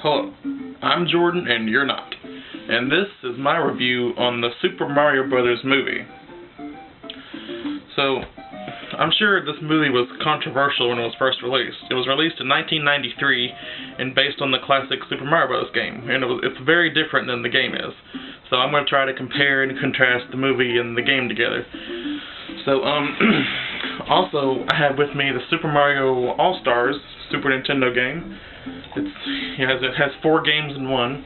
Hello, I'm Jordan and you're not. And this is my review on the Super Mario Brothers movie. So, I'm sure this movie was controversial when it was first released. It was released in 1993 and based on the classic Super Mario Bros. Game. And it's very different than the game is. So I'm going to try to compare and contrast the movie and the game together. So, also, I have with me the Super Mario All-Stars Super Nintendo game. It has 4 games in one.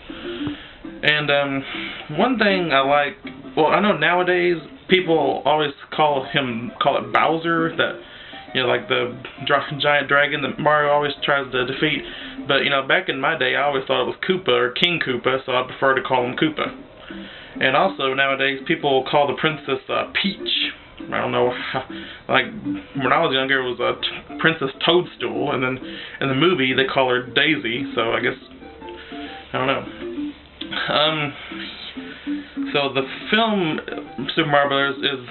And one thing I like, well, I know nowadays people always call it Bowser, like the giant dragon that Mario always tries to defeat. But back in my day, I always thought it was Koopa or King Koopa, so I prefer to call him Koopa. And also nowadays people call the princess Peach. I don't know how, when I was younger it was Princess Toadstool, and then in the movie they call her Daisy, so I guess, I don't know. So the film Super Mario Brothers is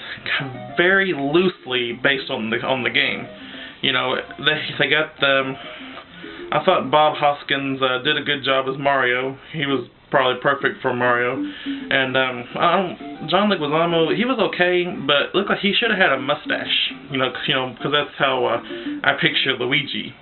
very loosely based on the game. They got I thought Bob Hoskins did a good job as Mario. He was probably perfect for Mario. And John Leguizamo, he was okay, but looked like he should have had a mustache. Because that's how I picture Luigi.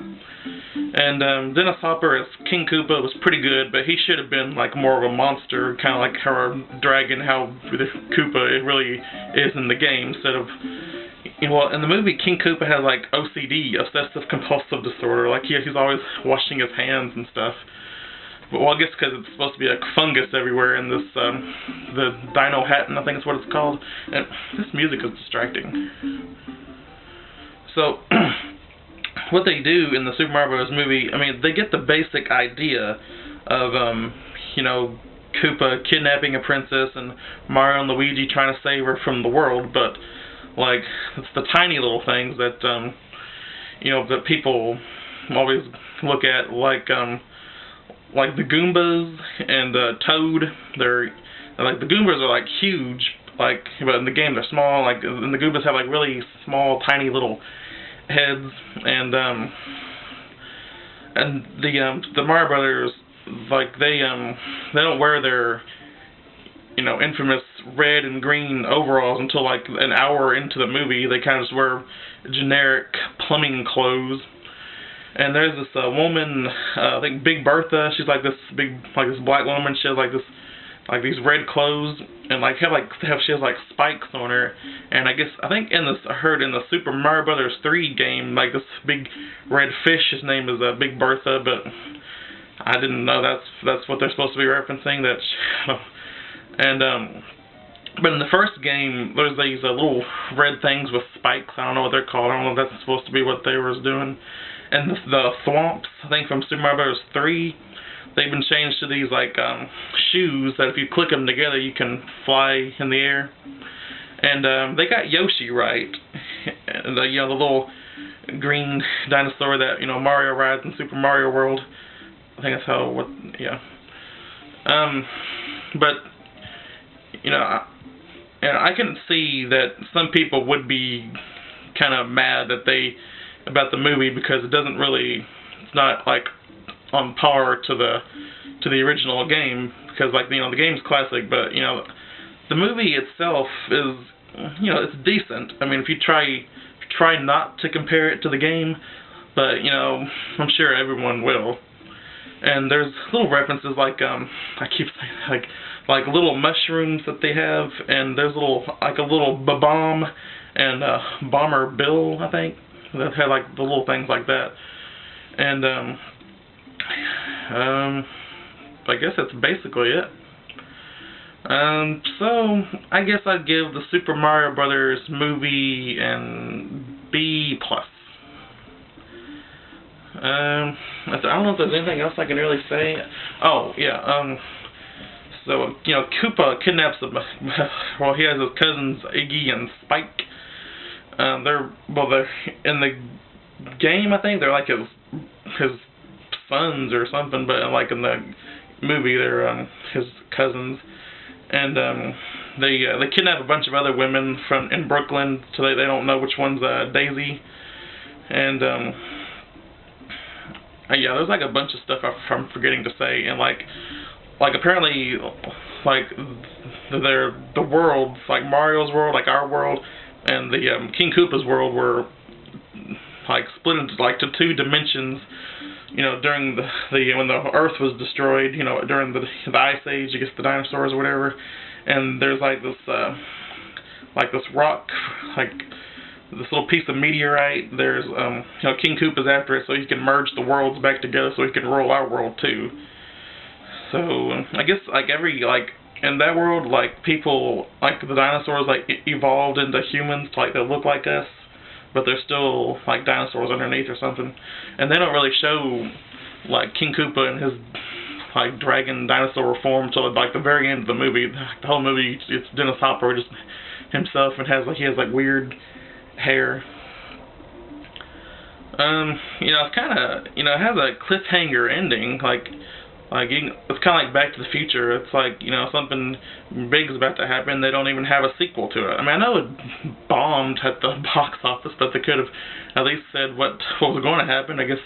And Dennis Hopper as King Koopa was pretty good, but he should have been more of a monster, kind of like our dragon, how the Koopa it really is in the game, instead of, in the movie King Koopa has OCD, obsessive compulsive disorder, he's always washing his hands and stuff. Well, I guess because it's supposed to be fungus everywhere in this, the Dino Hatton, I think is what it's called. And this music is distracting. So, what they do in the Super Mario Bros. Movie, they get the basic idea of, Koopa kidnapping a princess and Mario and Luigi trying to save her from the world, but, it's the tiny little things that, that people always look at, like the Goombas and Toad. They're, the Goombas are, huge, but in the game they're small, and the Goombas have, really small, tiny little heads, and the Mario Brothers, they don't wear their infamous red and green overalls until an hour into the movie. They kind of just wear generic plumbing clothes. And there's this woman, I think Big Bertha. She's this black woman. She has these red clothes, and she has spikes on her. And I think I heard in the Super Mario Brothers 3 game, this big red fish, his name is Big Bertha, but I didn't know that's what they're supposed to be referencing. But in the first game, there's these little red things with spikes. I don't know what they're called. I don't know if that's supposed to be what they was doing. And the thwomps, I think from Super Mario Bros. 3, they've been changed to these shoes that if you click them together you can fly in the air. And they got Yoshi right, the little green dinosaur that Mario rides in Super Mario World. I think that's but I can see that some people would be kind of mad about the movie because it's not on par to the original game, because the game's classic, but the movie itself is it's decent. If you try not to compare it to the game, but I'm sure everyone will. And there's little references I keep saying little mushrooms that they have, and there's a little Bomb and Bomber Bill, I think, that had the little things like that. And I guess that's basically it. So I guess I'd give the Super Mario Brothers movie an B+. I don't know if there's anything else I can really say. Oh yeah. So Koopa kidnaps he has his cousins Iggy and Spike. They're in the game, I think they're his sons or something, but in the movie they're his cousins. And they kidnap a bunch of other women in Brooklyn, so they don't know which one's Daisy. And Yeah, there's like a bunch of stuff I'm forgetting to say, and like apparently, like the worlds, like Mario's world, like our world, and the King Koopa's world were like split into like to two dimensions. You know, during the when the Earth was destroyed, you know, during the Ice Age, I guess the dinosaurs or whatever, and there's like this rock, like this little piece of meteorite. There's you know, King Koopa's after it, so he can merge the worlds back together, so he can rule our world too. So I guess like in that world, like people, like the dinosaurs, like evolved into humans, like they look like us, but they're still like dinosaurs underneath or something. And they don't really show like King Koopa and his like dragon dinosaur form until like the very end of the movie. The whole movie, it's Dennis Hopper just himself, and he has like weird hair. You know, it's kind of, you know, it has a cliffhanger ending, it's kind of like Back to the Future. It's like, you know, something big is about to happen. They don't even have a sequel to it. I mean, I know it bombed at the box office, but they could have at least said what was going to happen. I guess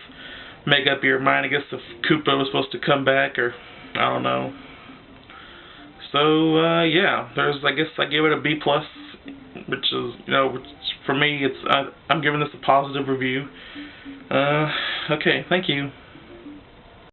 make up your mind. I guess if Koopa was supposed to come back, or I don't know. So yeah, I guess I give it a B+, which is, you know, for me, I'm giving this a positive review. Okay, thank you.